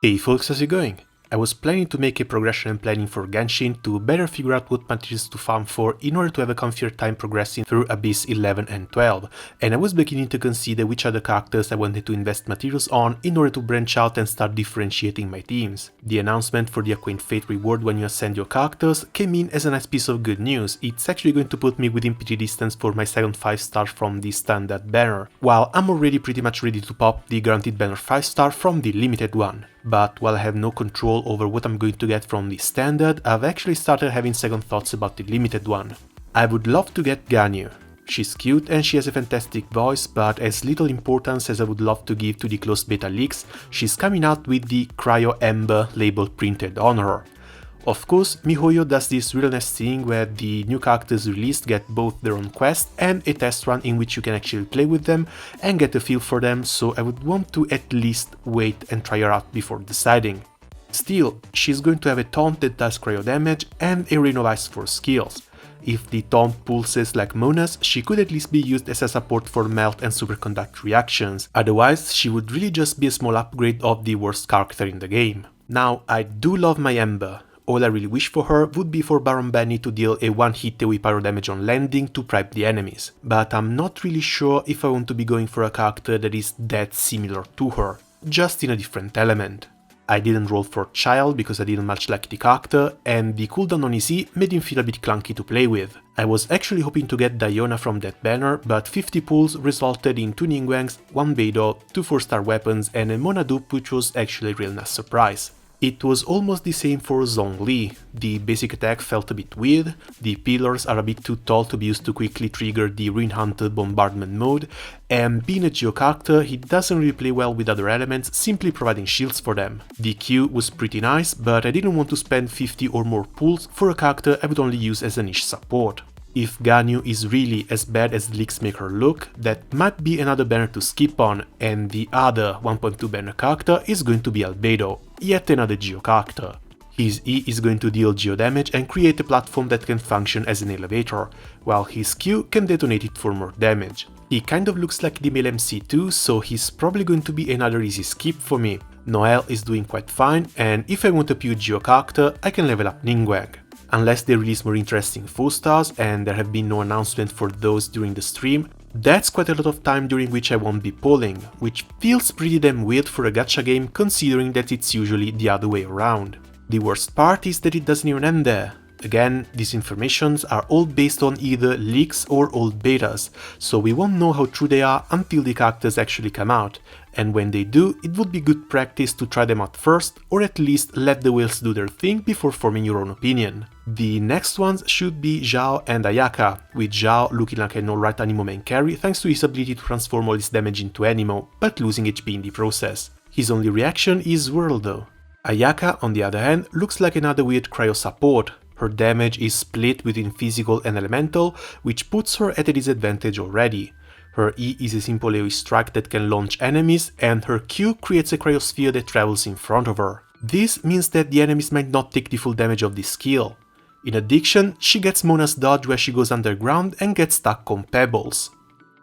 Hey folks, how's it going? I was planning to make a progression and planning for Genshin to better figure out what materials to farm for in order to have a comfier time progressing through Abyss 11 and 12, and I was beginning to consider which other characters I wanted to invest materials on in order to branch out and start differentiating my teams. The announcement for the Acquaint Fate reward when you ascend your characters came in as a nice piece of good news. It's actually going to put me within PT distance for my second 5-star from the standard banner, while I'm already pretty much ready to pop the guaranteed banner 5-star from the limited one. But while I have no control over what I'm going to get from the standard, I've actually started having second thoughts about the limited one. I would love to get Ganyu. She's cute and she has a fantastic voice, but as little importance as I would love to give to the closed beta leaks, she's coming out with the Cryo Ember label printed on her. Of course, MiHoYo does this real nice thing where the new characters released get both their own quest and a test run in which you can actually play with them and get a feel for them, so I would want to at least wait and try her out before deciding. Still, she's going to have a taunt that does cryo damage and a Rain of Ice for skills. If the taunt pulses like Mona's, she could at least be used as a support for melt and superconduct reactions, otherwise she would really just be a small upgrade of the worst character in the game. Now, I do love my Ember. All I really wish for her would be for Baron Benny to deal a one-hit AoE pyro damage on landing to prep the enemies, but I'm not really sure if I want to be going for a character that is that similar to her, just in a different element. I didn't roll for Child because I didn't much like the character, and the cooldown on EZ made him feel a bit clunky to play with. I was actually hoping to get Diona from that banner, but 50 pulls resulted in 2 Ningguangs, 1 Beidou, 2 4-star weapons and a Mona dupe, which was actually a real nice surprise. It was almost the same for Zhongli. The basic attack felt a bit weird, the pillars are a bit too tall to be used to quickly trigger the Ruin Hunter bombardment mode, and being a Geo character, he doesn't really play well with other elements, simply providing shields for them. The Q was pretty nice, but I didn't want to spend 50 or more pulls for a character I would only use as a niche support. If Ganyu is really as bad as the leaks make her look, that might be another banner to skip on, and the other 1.2 banner character is going to be Albedo, yet another Geo character. His E is going to deal Geo damage and create a platform that can function as an elevator, while his Q can detonate it for more damage. He kind of looks like the male MC too, so he's probably going to be another easy skip for me. Noelle is doing quite fine, and if I want a pure Geo character, I can level up Ningguang. Unless they release more interesting 4-stars, and there have been no announcement for those during the stream, that's quite a lot of time during which I won't be polling, which feels pretty damn weird for a gacha game considering that it's usually the other way around. The worst part is that it doesn't even end there. Again, these informations are all based on either leaks or old betas, so we won't know how true they are until the characters actually come out, and when they do, it would be good practice to try them out first, or at least let the whales do their thing before forming your own opinion. The next ones should be Xiao and Ayaka, with Xiao looking like an alright Anemo main carry thanks to his ability to transform all his damage into Anemo, but losing HP in the process. His only reaction is Whirl though. Ayaka, on the other hand, looks like another weird cryo support. Her damage is split between physical and elemental, which puts her at a disadvantage already. Her E is a simple AoE strike that can launch enemies, and her Q creates a cryosphere that travels in front of her. This means that the enemies might not take the full damage of this skill. In addition, she gets Mona's dodge where she goes underground and gets stuck on pebbles.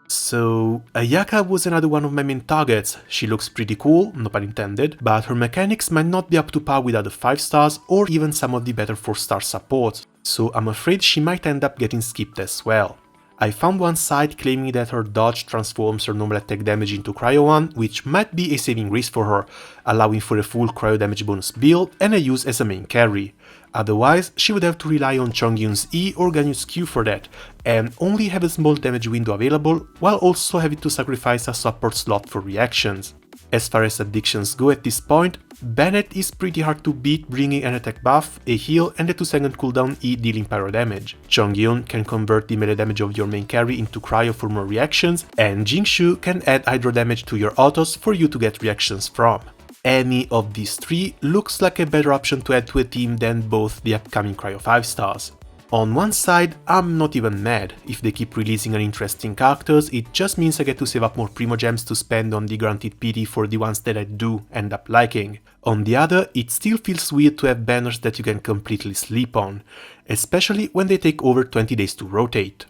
So, Ayaka was another one of my main targets. She looks pretty cool, no pun intended, but her mechanics might not be up to par with other 5-stars or even some of the better 4-star supports, so I'm afraid she might end up getting skipped as well. I found one site claiming that her dodge transforms her normal attack damage into Cryo 1, which might be a saving grace for her, allowing for a full cryo damage bonus build and a use as a main carry. Otherwise, she would have to rely on Chongyun's E or Ganyu's Q for that, and only have a small damage window available, while also having to sacrifice a support slot for reactions. As far as addictions go at this point, Bennett is pretty hard to beat, bringing an attack buff, a heal and a 2-second cooldown E dealing pyro damage. Chongyun can convert the melee damage of your main carry into cryo for more reactions, and Jingshu can add hydro damage to your autos for you to get reactions from. Any of these three looks like a better option to add to a team than both the upcoming Cryo 5-stars. On one side, I'm not even mad. If they keep releasing uninteresting characters, it just means I get to save up more Primogems to spend on the guaranteed PT for the ones that I do end up liking. On the other, it still feels weird to have banners that you can completely sleep on, especially when they take over 20 days to rotate.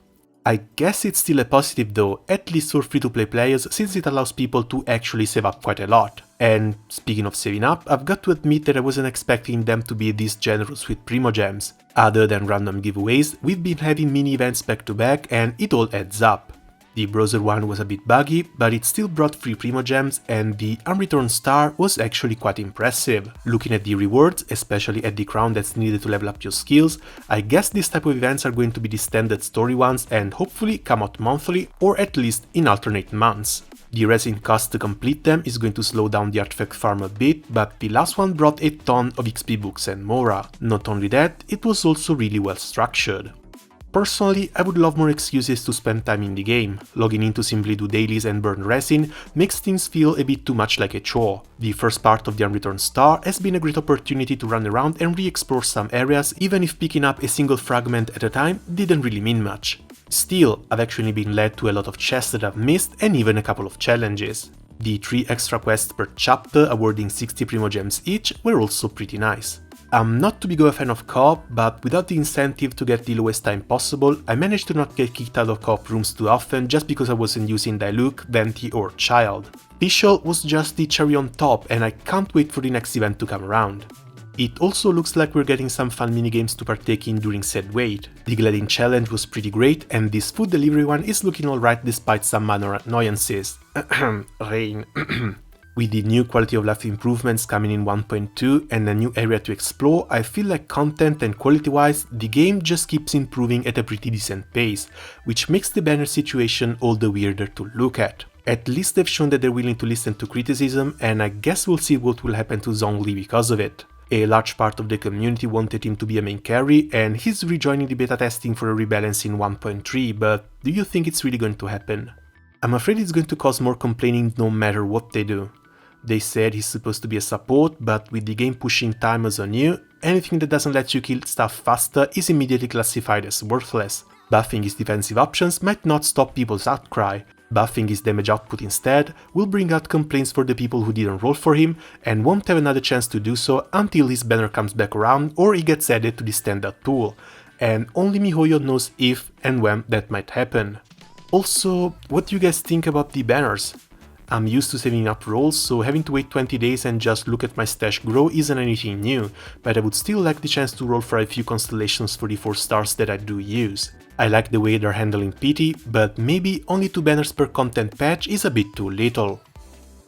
I guess it's still a positive though, at least for free-to-play players, since it allows people to actually save up quite a lot. And speaking of saving up, I've got to admit that I wasn't expecting them to be this generous with Primogems. Other than random giveaways, we've been having mini events back to back and it all adds up. The browser one was a bit buggy, but it still brought free Primogems, and the unreturned star was actually quite impressive. Looking at the rewards, especially at the crown that's needed to level up your skills, I guess this type of events are going to be the standard story ones and hopefully come out monthly or at least in alternate months. The resin cost to complete them is going to slow down the artifact farm a bit, but the last one brought a ton of XP books and Mora. Not only that, it was also really well structured. Personally, I would love more excuses to spend time in the game. Logging in to simply do dailies and burn resin makes things feel a bit too much like a chore. The first part of the Unreturned Star has been a great opportunity to run around and re-explore some areas, even if picking up a single fragment at a time didn't really mean much. Still, I've actually been led to a lot of chests that I've missed and even a couple of challenges. The 3 extra quests per chapter awarding 60 Primogems each were also pretty nice. I'm not too big of a fan of co-op, but without the incentive to get the lowest time possible, I managed to not get kicked out of co-op rooms too often just because I wasn't using Diluc, Venti or Child. Fischl was just the cherry on top and I can't wait for the next event to come around. It also looks like we're getting some fun minigames to partake in during said wait. The Gladding challenge was pretty great and this food delivery one is looking alright despite some minor annoyances. Rain. With the new quality of life improvements coming in 1.2 and a new area to explore, I feel like content and quality-wise, the game just keeps improving at a pretty decent pace, which makes the banner situation all the weirder to look at. At least they've shown that they're willing to listen to criticism, and I guess we'll see what will happen to Zhongli because of it. A large part of the community wanted him to be a main carry, and he's rejoining the beta testing for a rebalance in 1.3, but do you think it's really going to happen? I'm afraid it's going to cause more complaining no matter what they do. They said he's supposed to be a support, but with the game pushing timers on you, anything that doesn't let you kill stuff faster is immediately classified as worthless. Buffing his defensive options might not stop people's outcry. Buffing his damage output instead will bring out complaints for the people who didn't roll for him and won't have another chance to do so until his banner comes back around or he gets added to the standard pool. And only MiHoYo knows if and when that might happen. Also, what do you guys think about the banners? I'm used to saving up rolls, so having to wait 20 days and just look at my stash grow isn't anything new, but I would still like the chance to roll for a few constellations for the 4 stars that I do use. I like the way they're handling PT, but maybe only 2 banners per content patch is a bit too little.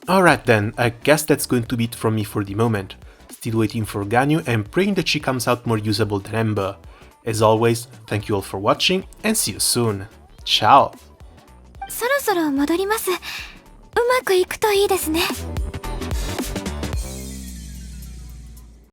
Alright then, I guess that's going to be it from me for the moment. Still waiting for Ganyu and praying that she comes out more usable than Ember. As always, thank you all for watching and see you soon. Ciao! そろそろ戻ります。うまくいくといいですね。